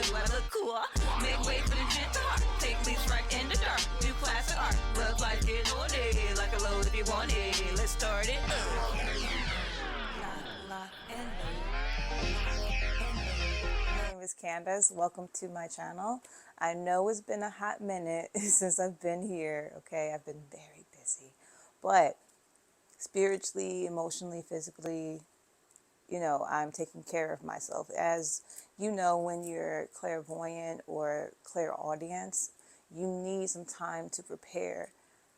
do. I look cool. Make way for the gentle heart. Take leaps right in the dark. Do classic art. Love life, get on it. Like a load if you want it. Let's start it. Lock and load. My name is Candace. Welcome to my channel. I know it's been a hot minute since I've been here. Okay, I've been very busy, but spiritually, emotionally, physically, I'm taking care of myself. As you know, when you're clairvoyant or clairaudience, you need some time to prepare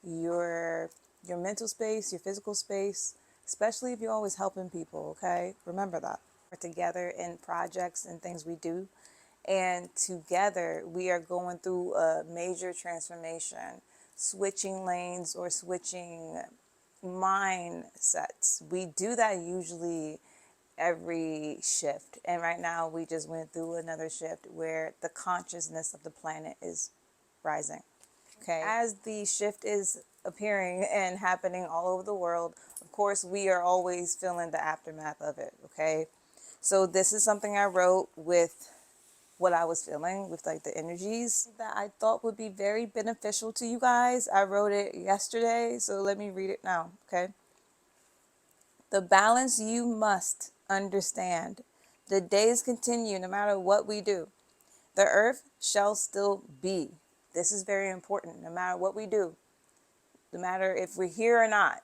your mental space, your physical space, especially if you're always helping people, okay? Remember that. We're together in projects and things we do, and together we are going through a major transformation, switching lanes or switching mindsets. We do that usually every shift. And right now we just went through another shift where the consciousness of the planet is rising. Okay. As the shift is appearing and happening all over the world, of course, we are always feeling the aftermath of it. Okay. So this is something I wrote with what I was feeling, with like the energies that I thought would be very beneficial to you guys. I wrote it yesterday, so let me read it now. Okay. The balance you must understand. The days continue no matter what we do. The earth shall still be. This is very important. No matter what we do, no matter if we're here or not,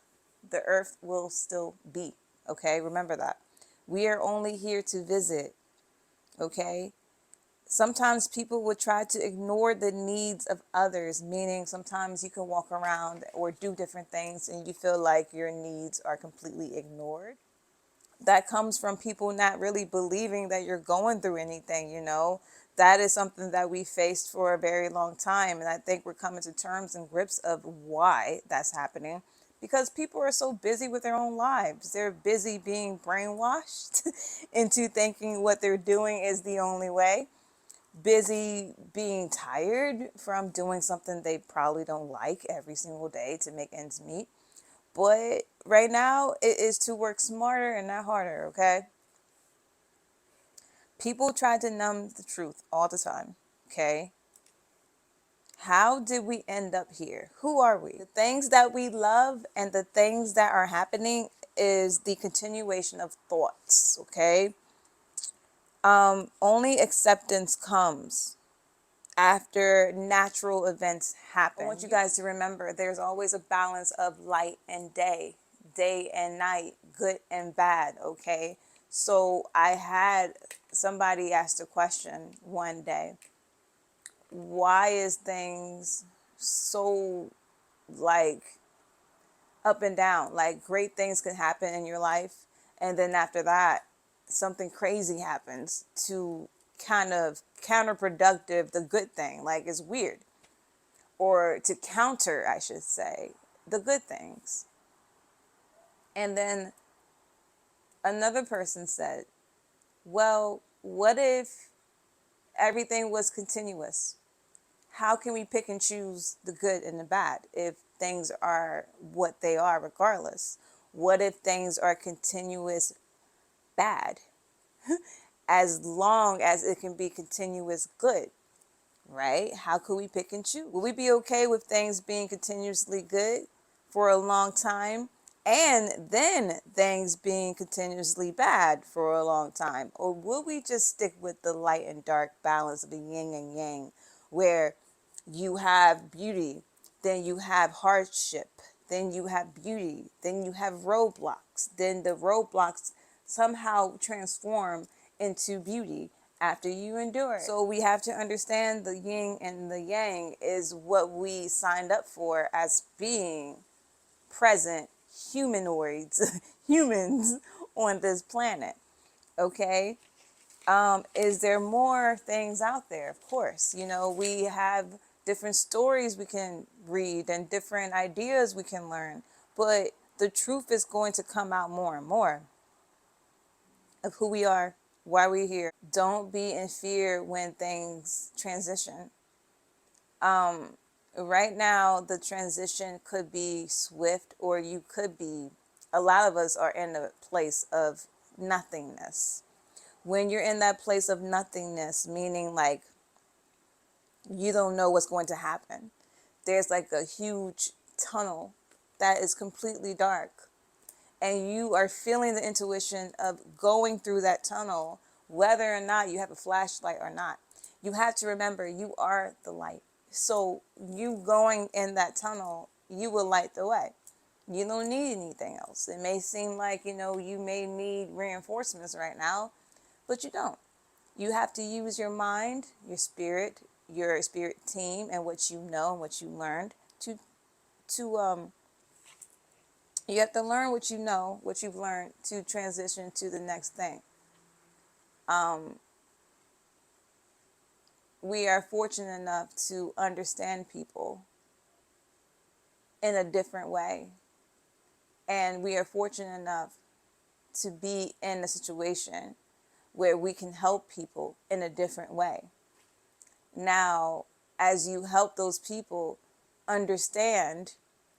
the earth will still be. Okay, remember that. We are only here to visit. Okay, sometimes people would try to ignore the needs of others, meaning sometimes you can walk around or do different things and you feel like your needs are completely ignored. That comes from people not really believing that you're going through anything, That is something that we faced for a very long time. And I think we're coming to terms and grips of why that's happening. Because people are so busy with their own lives. They're busy being brainwashed into thinking what they're doing is the only way. Busy being tired from doing something they probably don't like every single day to make ends meet. But right now, it is to work smarter and not harder, okay? People try to numb the truth all the time, okay? How did we end up here? Who are we? The things that we love and the things that are happening is the continuation of thoughts, okay? Only acceptance comes after natural events happen. I want you guys to remember there's always a balance of light and day and night, good and bad, okay? So I had somebody ask the question one day, why is things so like up and down? Like great things can happen in your life, and then after that, something crazy happens to kind of counterproductive the good thing. Like it's weird. Or to counter, I should say, the good things. And then another person said, well, what if everything was continuous? How can we pick and choose the good and the bad if things are what they are regardless? What if things are continuous bad? As long as it can be continuous good, right? How could we pick and choose? Will we be okay with things being continuously good for a long time and then things being continuously bad for a long time? Or will we just stick with the light and dark balance of the yin and yang, where you have beauty, then you have hardship, then you have beauty, then you have roadblocks, then the roadblocks somehow transform into beauty after you endure it. So we have to understand the yin and the yang is what we signed up for as being present humanoids, humans on this planet. Okay? Is there more things out there? Of course. We have different stories we can read and different ideas we can learn. But the truth is going to come out more and more of who we are, why we're here. Don't be in fear when things transition. Right now, the transition could be swift, or a lot of us are in a place of nothingness. When you're in that place of nothingness, meaning like you don't know what's going to happen, there's like a huge tunnel that is completely dark, and you are feeling the intuition of going through that tunnel, whether or not you have a flashlight or not. You have to remember you are the light. So you going in that tunnel, you will light the way. You don't need anything else. It may seem like, you may need reinforcements right now, but you don't. You have to use your mind, your spirit team, and what you know and what you learned to you have to learn what you know, what you've learned, to transition to the next thing. We are fortunate enough to understand people in a different way. And we are fortunate enough to be in a situation where we can help people in a different way. Now, as you help those people understand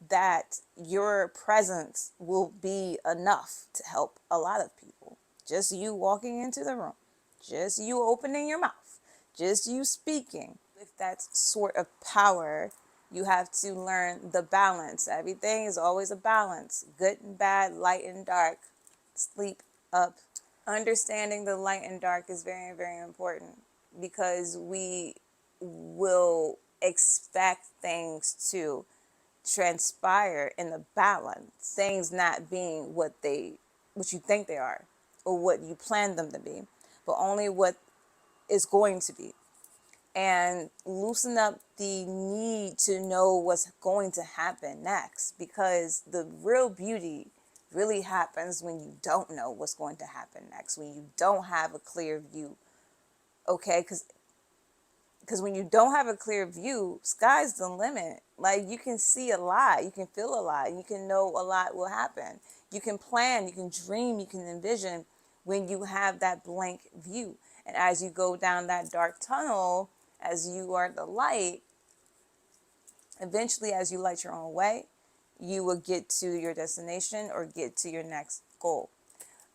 that your presence will be enough to help a lot of people. Just you walking into the room, just you opening your mouth, just you speaking. With that sort of power, you have to learn the balance. Everything is always a balance. Good and bad, light and dark, sleep up. Understanding the light and dark is very, very important, because we will expect things to transpire in the balance, things not being what you think they are or what you plan them to be, but only what is going to be. And loosen up the need to know what's going to happen next, because the real beauty really happens when you don't know what's going to happen next, when you don't have a clear view. Okay, because when you don't have a clear view, sky's the limit. Like, you can see a lot, you can feel a lot, you can know a lot will happen. You can plan, you can dream, you can envision when you have that blank view. And as you go down that dark tunnel, as you are the light, eventually, as you light your own way, you will get to your destination or get to your next goal.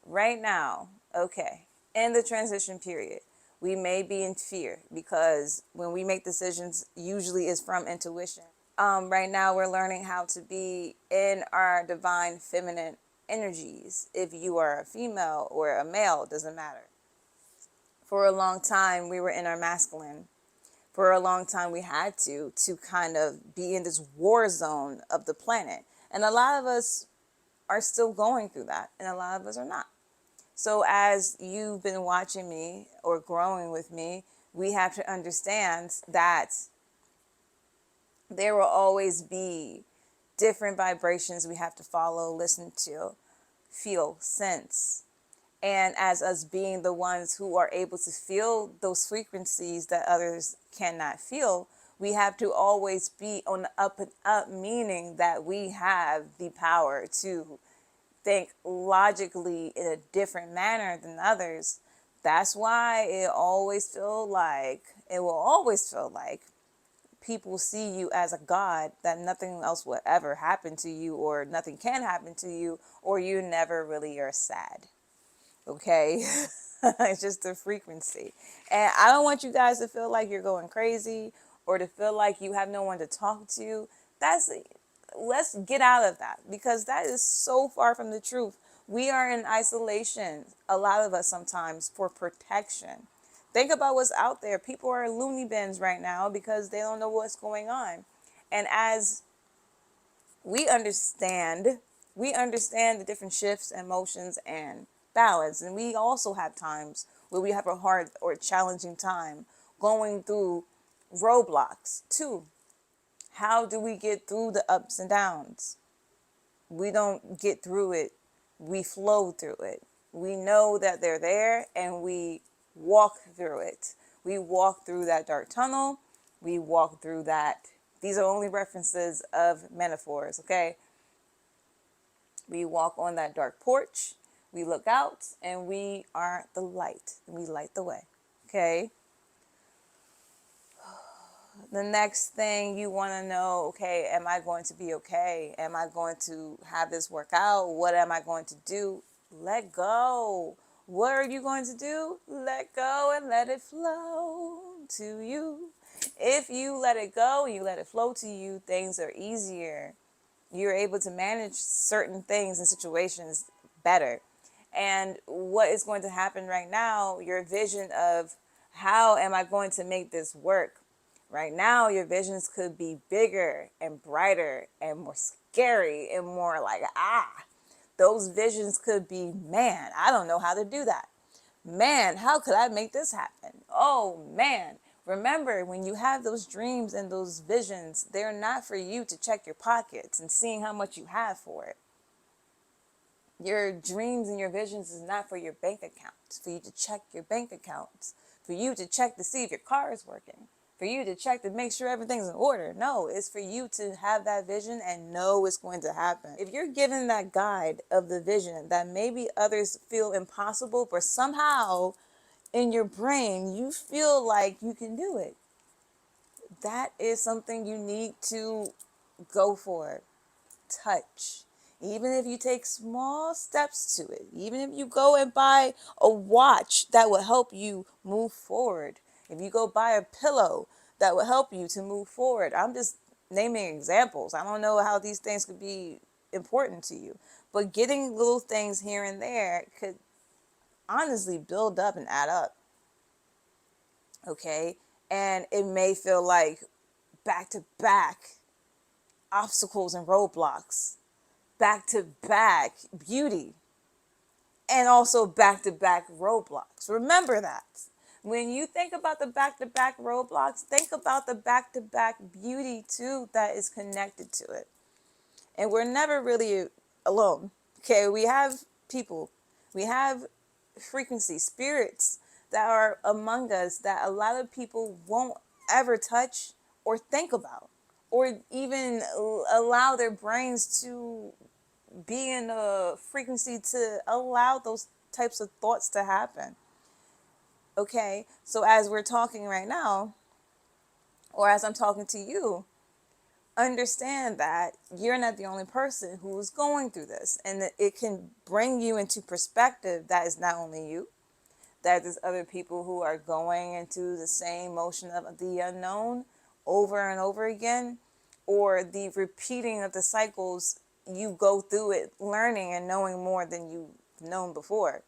Right now, okay, in the transition period, we may be in fear, because when we make decisions, usually is from intuition. Right now, we're learning how to be in our divine feminine energies. If you are a female or a male, it doesn't matter. For a long time, we were in our masculine. For a long time, we had to kind of be in this war zone of the planet. And a lot of us are still going through that, and a lot of us are not. So as you've been watching me or growing with me, we have to understand that there will always be different vibrations we have to follow, listen to, feel, sense. And as us being the ones who are able to feel those frequencies that others cannot feel, we have to always be on the up and up, meaning that we have the power to think logically in a different manner than others. That's why it will always feel like people see you as a god, that nothing else will ever happen to you, or nothing can happen to you, or you never really are sad. Okay? It's just the frequency. And I don't want you guys to feel like you're going crazy, or to feel like you have no one to talk to. Let's get out of that, because that is so far from the truth. We are in isolation, a lot of us sometimes, for protection. Think about what's out there. People are loony bins right now because they don't know what's going on. And as we understand, we understand the different shifts, emotions, and balance. And we also have times where we have a hard or challenging time going through roadblocks too. How do we get through the ups and downs? We don't get through it, we flow through it. We know that they're there, and we walk through it. We walk through that dark tunnel. We walk through that. These are only references of metaphors, okay? We walk on that dark porch. We look out, and we are the light. And we light the way, okay? The next thing you want to know, okay, am I going to be okay? Am I going to have this work out? What am I going to do? Let go. What are you going to do? Let go and let it flow to you. If you let it go and you let it flow to you, things are easier. You're able to manage certain things and situations better. And what is going to happen right now, your vision of how am I going to make this work? Right now, your visions could be bigger and brighter and more scary and more like, those visions could be, man, I don't know how to do that. Man, how could I make this happen? Oh, man. Remember, when you have those dreams and those visions, they're not for you to check your pockets and seeing how much you have for it. Your dreams and your visions is not for your bank accounts, for you to check your bank accounts, for you to check to see if your car is working, for you to check to make sure everything's in order. No, it's for you to have that vision and know it's going to happen. If you're given that guide of the vision that maybe others feel impossible, but somehow in your brain you feel like you can do it, that is something you need to go for. Touch. Even if you take small steps to it, even if you go and buy a watch that will help you move forward, if you go buy a pillow that will help you to move forward. I'm just naming examples. I don't know how these things could be important to you, but getting little things here and there could honestly build up and add up. Okay? And it may feel like back to back obstacles and roadblocks, back to back beauty, and also back to back roadblocks. Remember that. When you think about the back to back roadblocks, think about the back to back beauty too that is connected to it. And we're never really alone. Okay, we have people, we have frequency, spirits that are among us that a lot of people won't ever touch or think about, or even allow their brains to be in a frequency to allow those types of thoughts to happen. Okay, so as we're talking right now, or as I'm talking to you, understand that you're not the only person who is going through this, and that it can bring you into perspective that is not only you, that there's other people who are going into the same motion of the unknown over and over again, or the repeating of the cycles. You go through it learning and knowing more than you've known before.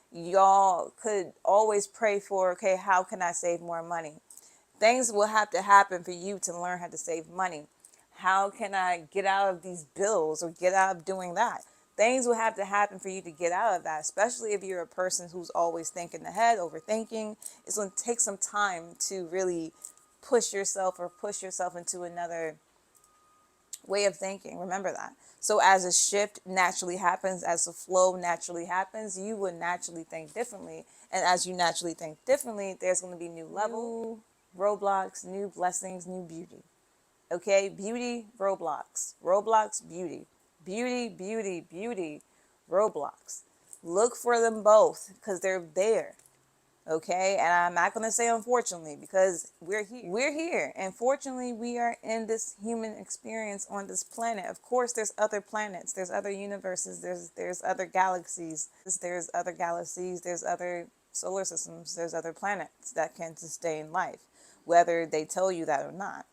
Y'all could always pray for, okay, how can I save more money? Things will have to happen for you to learn how to save money. How can I get out of these bills or get out of doing that? Things will have to happen for you to get out of that, especially if you're a person who's always thinking ahead, overthinking. It's going to take some time to really push yourself into another way of thinking. Remember that. So as a shift naturally happens, as the flow naturally happens, you would naturally think differently. And as you naturally think differently, there's going to be new level, roadblocks, new blessings, new beauty. Okay, beauty, roadblocks, roadblocks, beauty, beauty, beauty, beauty, roadblocks. Look for them both because they're there. Okay, and I'm not going to say unfortunately because we're here. We're here. And fortunately, we are in this human experience on this planet. Of course, there's other planets, there's other universes, there's other galaxies, there's other solar systems, there's other planets that can sustain life, whether they tell you that or not.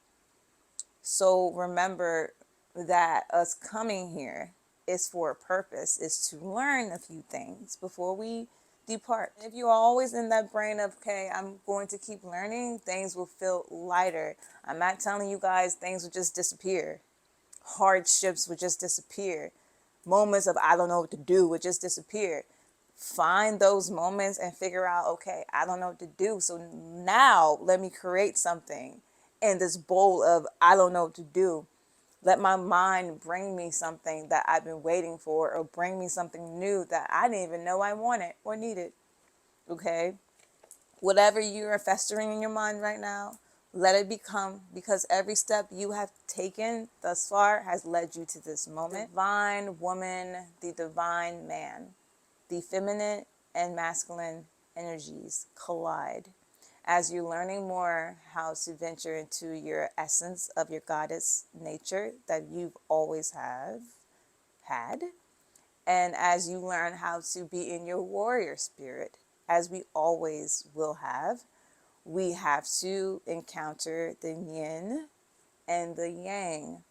So remember that us coming here is for a purpose, is to learn a few things before we depart. If you're always in that brain of, okay, I'm going to keep learning, things will feel lighter. I'm not telling you guys things will just disappear. Hardships would just disappear. Moments of I don't know what to do would just disappear. Find those moments and figure out, okay, I don't know what to do. So now let me create something in this bowl of I don't know what to do. Let my mind bring me something that I've been waiting for, or bring me something new that I didn't even know I wanted or needed. Okay? Whatever you are festering in your mind right now, let it become, because every step you have taken thus far has led you to this moment. Divine woman, the divine man, the feminine and masculine energies collide as you're learning more how to venture into your essence of your goddess nature that you've always had. And as you learn how to be in your warrior spirit, as we always will have, we have to encounter the yin and the yang,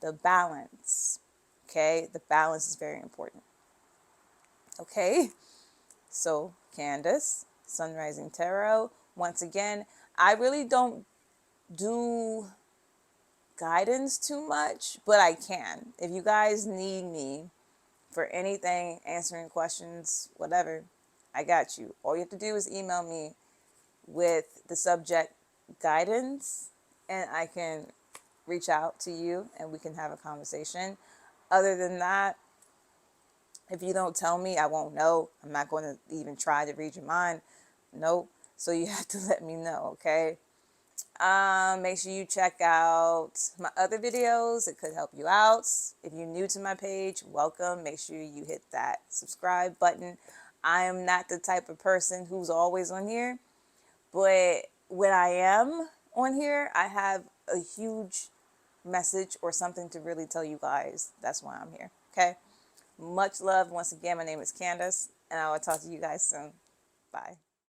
the balance. Okay, the balance is very important. Okay, so Candace, Sun Rising Tarot. Once again, I really don't do guidance too much, but I can. If you guys need me for anything, answering questions, whatever, I got you. All you have to do is email me with the subject guidance, and I can reach out to you and we can have a conversation. Other than that, if you don't tell me, I won't know. I'm not going to even try to read your mind. Nope. So you have to let me know, okay? Make sure you check out my other videos. It could help you out. If you're new to my page, welcome. Make sure you hit that subscribe button. I am not the type of person who's always on here, but when I am on here, I have a huge message or something to really tell you guys. That's why I'm here, okay? Much love. Once again, my name is Candace, and I will talk to you guys soon. Bye.